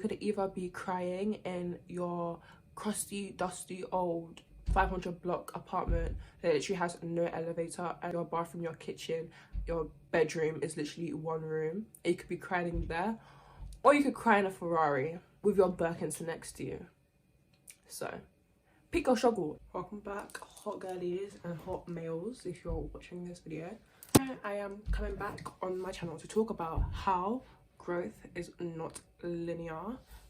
You could either be crying in your crusty, dusty, old 500 block apartment that literally has no elevator, and your bathroom, your kitchen, your bedroom is literally one room. And you could be crying there, or you could cry in a Ferrari with your Birkins next to you. So pick your struggle. Welcome back, hot girlies and hot males, if you're watching this video. I am coming back on my channel to talk about how growth is not linear.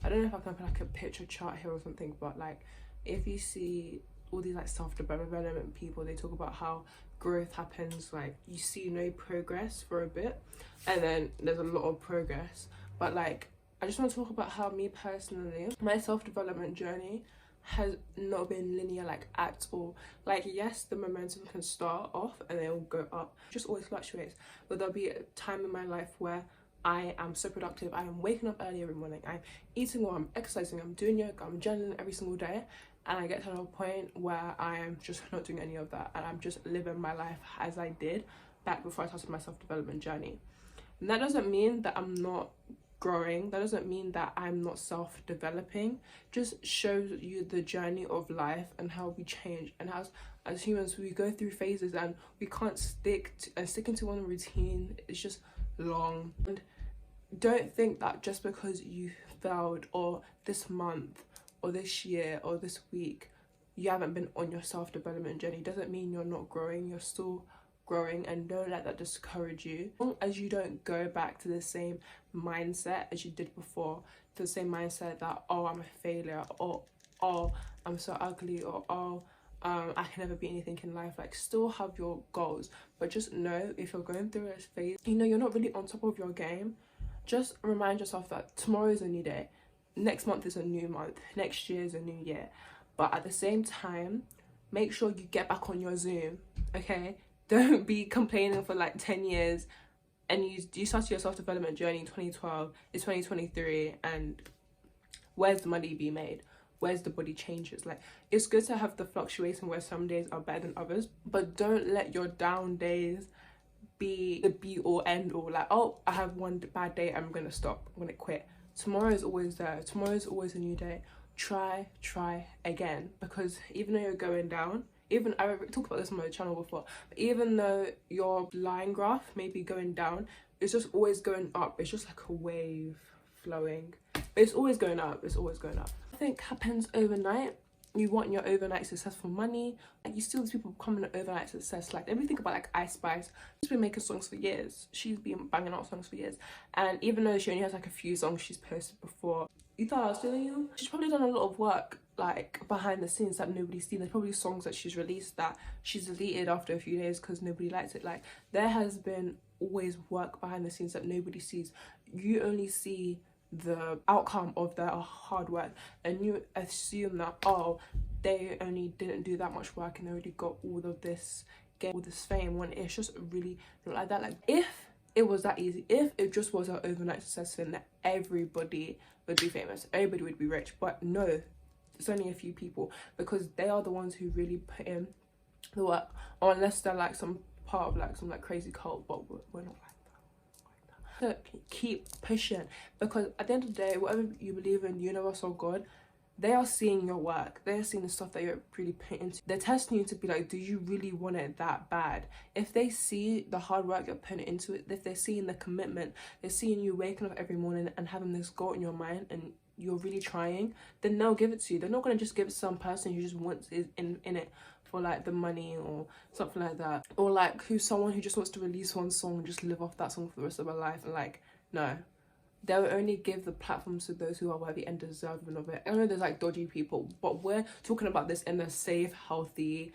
I don't know if I can put like a picture chart here or something, but like if you see all these like self-development people, they talk about how growth happens, like you see no progress for a bit and then there's a lot of progress. But like I just want to talk about how me personally, my self-development journey has not been linear like at all. Like yes, the momentum can start off and then it will go up, it just always fluctuates. But there'll be a time in my life where I am so productive, I am waking up early every morning, I'm eating well, I'm exercising, I'm doing yoga, I'm journaling every single day, and I get to a point where I am just not doing any of that and I'm just living my life as I did back before I started my self-development journey. And that doesn't mean that I'm not growing, that doesn't mean that I'm not self-developing. Just shows you the journey of life and how we change, and how as humans we go through phases and we can't sticking to one routine is just long. And don't think that just because you failed or this month or this year or this week you haven't been on your self-development journey doesn't mean you're not growing. You're still growing, and don't let that discourage you. As long as you don't go back to the same mindset as you did before, to the same mindset that oh I'm a failure, or oh I'm so ugly, or oh I can never be anything in life. Like still have your goals, but just know if you're going through a phase, you know, you're not really on top of your game, just remind yourself that tomorrow is a new day, next month is a new month, next year is a new year. But at the same time, make sure you get back on your Zoom, okay? Don't be complaining for like 10 years and you started your self-development journey in 2012, it's 2023, and where's the money being made? Where's the body changes? Like it's good to have the fluctuation where some days are better than others, but don't let your down days be the be all end all. Like oh I have one bad day, I'm gonna stop, I'm gonna quit. Tomorrow is always there, tomorrow is always a new day. Try again, because even though you're going down, even I talked about this on my channel before, but even though your line graph may be going down, it's just always going up. It's just like a wave flowing, but it's always going up, it's always going up. Nothing happens overnight. You want your overnight successful money, and you see these people becoming an overnight success. Like if you think about like Ice Spice, she's been making songs for years, she's been banging out songs for years, and even though she only has like a few songs she's posted before, you thought I was stealing you? She's probably done a lot of work like behind the scenes that nobody's seen. There's probably songs that she's released that she's deleted after a few days because nobody likes it. Like there has been always work behind the scenes that nobody sees. You only see the outcome of their hard work and you assume that oh they only didn't do that much work and they already got all of this, get all this fame, when it's just really not like that. Like if it was that easy, if it just was an overnight success, then everybody would be famous, everybody would be rich. But no, it's only a few people, because they are the ones who really put in the work, or unless they're like some part of like some like crazy cult, but we're not like that. So keep pushing, because at the end of the day, whatever you believe in, universe or God, they are seeing your work, they're seeing the stuff that you're really putting into. They're testing you to be like, do you really want it that bad? If they see the hard work you're putting into it, if they're seeing the commitment, they're seeing you waking up every morning and having this goal in your mind and you're really trying, then they'll give it to you. They're not going to just give it to some person who just wants it in it for like the money or something like that, or like who's someone who just wants to release one song and just live off that song for the rest of their life. And like no, they will only give the platforms to those who are worthy and deserving of it. I know there's like dodgy people, but we're talking about this in a safe, healthy,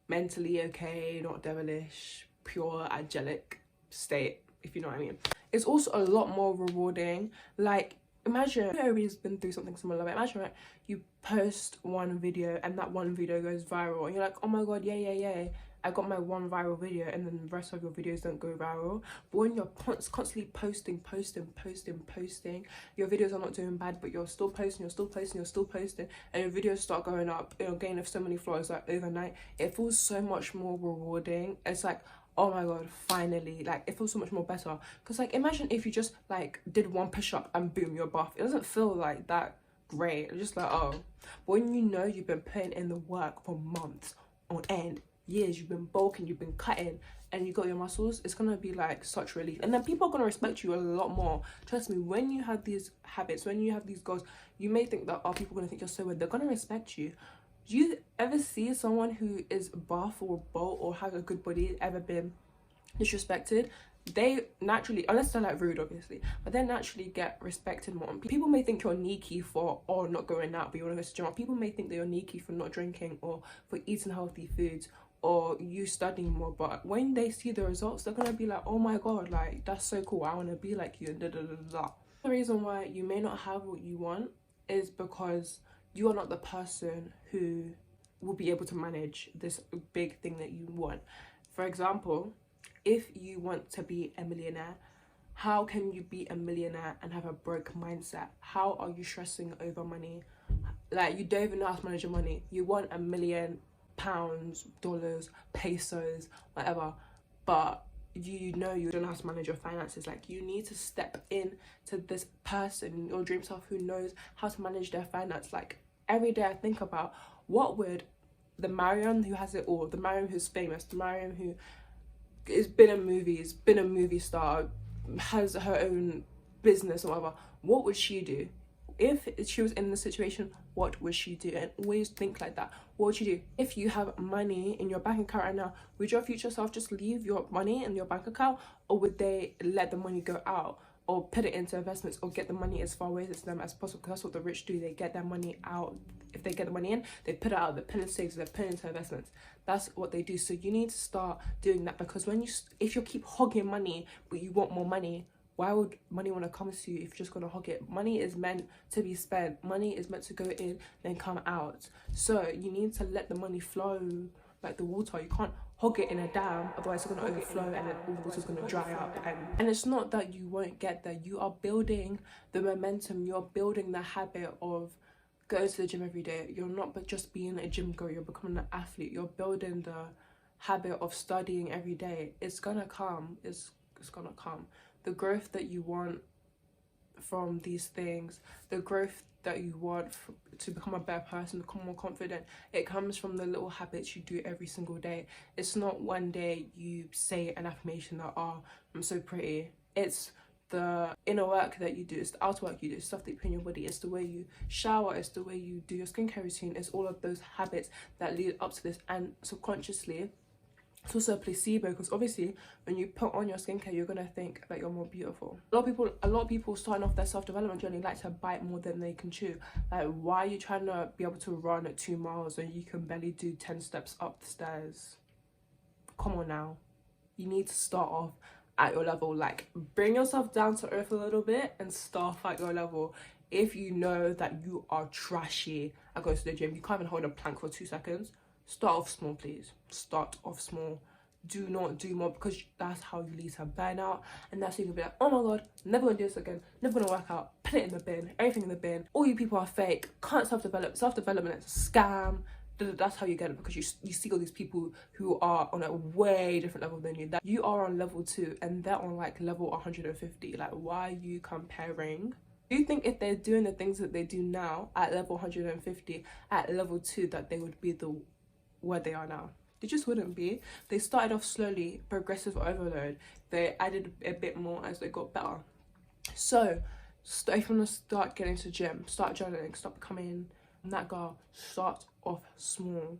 mentally okay, not devilish, pure, angelic state, if you know what I mean. It's also a lot more rewarding. Like imagine, everybody's been through something similar, but imagine right, you post one video and that one video goes viral and you're like, oh my god, yeah, I got my one viral video, and then the rest of your videos don't go viral. But when you're constantly posting, your videos are not doing bad, but you're still posting, and your videos start going up, you're gaining so many followers like overnight, it feels so much more rewarding. It's like, oh my god, finally, like it feels so much more better. Because like imagine if you just like did one push-up and boom, you're buff. It doesn't feel like that great. It's just like, oh. But when you know you've been putting in the work for months on end, years, you've been bulking, you've been cutting, and you got your muscles, it's gonna be like such relief. And then people are gonna respect you a lot more. Trust me, when you have these habits, when you have these goals, you may think that, oh, people are gonna think you're so weird. They're gonna respect you. Do you ever see someone who is buff or bold or has a good body ever been disrespected? They naturally, unless they're like rude obviously, but they naturally get respected more. People may think you're sneaky for not going out but you want to go to the gym. People may think that you're sneaky for not drinking or for eating healthy foods or you studying more, but when they see the results, they're gonna be like, oh my god, like that's so cool, I want to be like you, and da da da da. The reason why you may not have what you want is because you are not the person who will be able to manage this big thing that you want. For example, if you want to be a millionaire, how can you be a millionaire and have a broke mindset? How are you stressing over money? Like, you don't even know how to manage your money. You want £1 million, pounds, dollars, pesos, whatever, but you know you don't know how to manage your finances. Like, you need to step in to this person, your dream self, who knows how to manage their finance. Like, every day I think about, what would the Mariam who has it all, the Mariam who's famous, the Mariam who has been in movies, been a movie star, has her own business or whatever, what would she do? If she was in the situation, what would she do? And always think like that. What would you do? If you have money in your bank account right now, would your future self just leave your money in your bank account, or would they let the money go out or put it into investments or get the money as far away from them as possible? Because that's what the rich do. They get their money out. If they get the money in, they put it out, they put it in savings, they put it into investments. That's what they do. So you need to start doing that, because if you keep hogging money but you want more money, why would money want to come to you if you're just going to hog it? Money is meant to be spent. Money is meant to go in, then come out. So you need to let the money flow like the water. You can't hog it in a dam, otherwise it's going to overflow and then all the water's going to dry up. And it's not that you won't get there. You are building the momentum. You're building the habit of going to the gym every day. You're not but just being a gym girl. You're becoming an athlete. You're building the habit of studying every day. It's going to come. It's going to come. The growth that you want from these things, the growth that you want to become a better person, become more confident, it comes from the little habits you do every single day. It's not one day you say an affirmation that, oh, I'm so pretty. It's the inner work that you do, it's the outer work you do, stuff that you put in your body, it's the way you shower, it's the way you do your skincare routine, it's all of those habits that lead up to this. And subconsciously, it's also a placebo, because obviously when you put on your skincare, you're gonna think that you're more beautiful. A lot of people starting off their self-development journey like to bite more than they can chew. Like, why are you trying to be able to run at 2 miles when you can barely do 10 steps up the stairs? Come on now. You need to start off at your level. Like, bring yourself down to earth a little bit and start at your level. If you know that you are trashy at going to the gym, you can't even hold a plank for 2 seconds, start off small, please. Start off small. Do not do more, because that's how you lead to burnout, and that's how you can be like, oh my god, never gonna do this again, never gonna work out, put it in the bin, everything in the bin. All you people are fake, can't self-development is a scam. That's how you get it, because you see all these people who are on a way different level than you, that you are on level 2 and they're on like level 150. Like, why are you comparing? Do you think if they're doing the things that they do now at level 150 at level 2 that they would be where they are now? They just wouldn't be. They started off slowly, progressive overload. They added a bit more as they got better. So if you want to start getting to the gym, start journaling, start becoming that girl, start off small,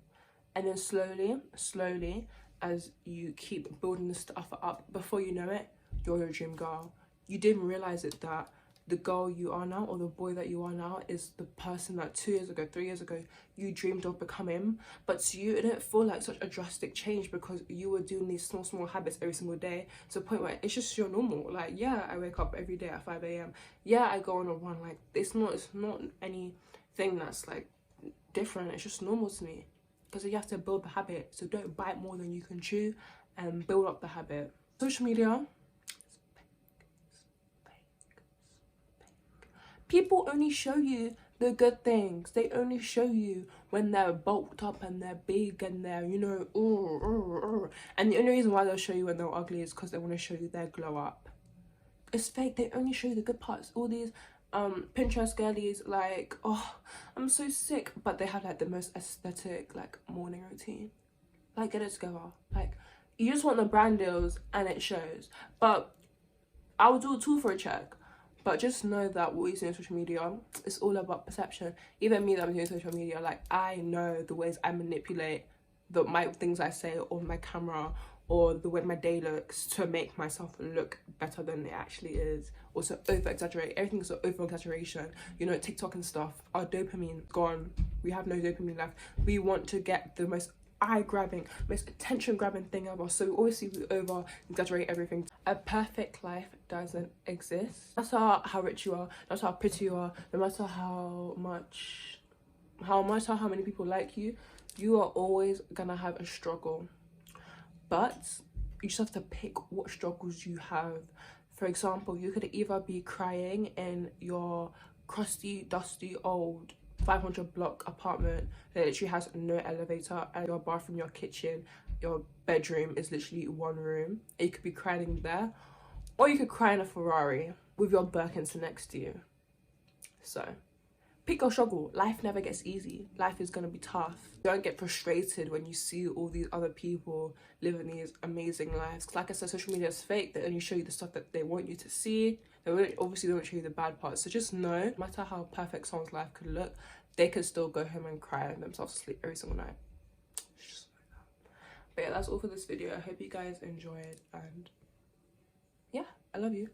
and then slowly as you keep building this stuff up, before you know it, you're your dream girl. You didn't realize it, that the girl you are now, or the boy that you are now, is the person that 2 years ago, 3 years ago, you dreamed of becoming. But to you, it didn't feel like such a drastic change, because you were doing these small habits every single day, to the point where it's just your normal. Like, yeah, I wake up every day at 5 a.m. Yeah, I go on a run. Like, it's not anything that's like different. It's just normal to me, because you have to build the habit. So don't bite more than you can chew, and build up the habit. Social media, people only show you the good things. They only show you when they're bulked up and they're big and they're, you know, and the only reason why they'll show you when they're ugly is because they want to show you their glow up. It's fake. They only show you the good parts. All these Pinterest girlies, like, oh, I'm so sick, but they have like the most aesthetic like morning routine. Like, get it together. Like, you just want the brand deals and it shows. But I will do a tool for a check. But just know that what you see on social media, it's all about perception. Even me that I'm doing social media, like, I know the ways I manipulate my things I say on my camera, or the way my day looks, to make myself look better than it actually is, or to over exaggerate. Everything's an over exaggeration. You know, TikTok and stuff, our dopamine gone. We have no dopamine left. We want to get the most eye-grabbing, most attention-grabbing thing ever, so we always see we over exaggerate everything. A perfect life doesn't exist. No matter how rich you are, no matter how pretty you are, no matter how many people like you, you are always gonna have a struggle. But you just have to pick what struggles you have. For example, you could either be crying in your crusty, dusty, old 500 block apartment that literally has no elevator, and your bathroom, your kitchen, your bedroom is literally one room, and you could be crying there. Or you could cry in a Ferrari with your Birkins next to you. So pick your struggle. Life never gets easy. Life is gonna be tough. Don't get frustrated when you see all these other people living these amazing lives. 'Cause like I said, social media is fake. They only show you the stuff that they want you to see. Obviously, they don't show you the bad parts. So just know, no matter how perfect someone's life could look, they could still go home and cry themselves to sleep every single night. But yeah, that's all for this video. I hope you guys enjoyed, and yeah, I love you.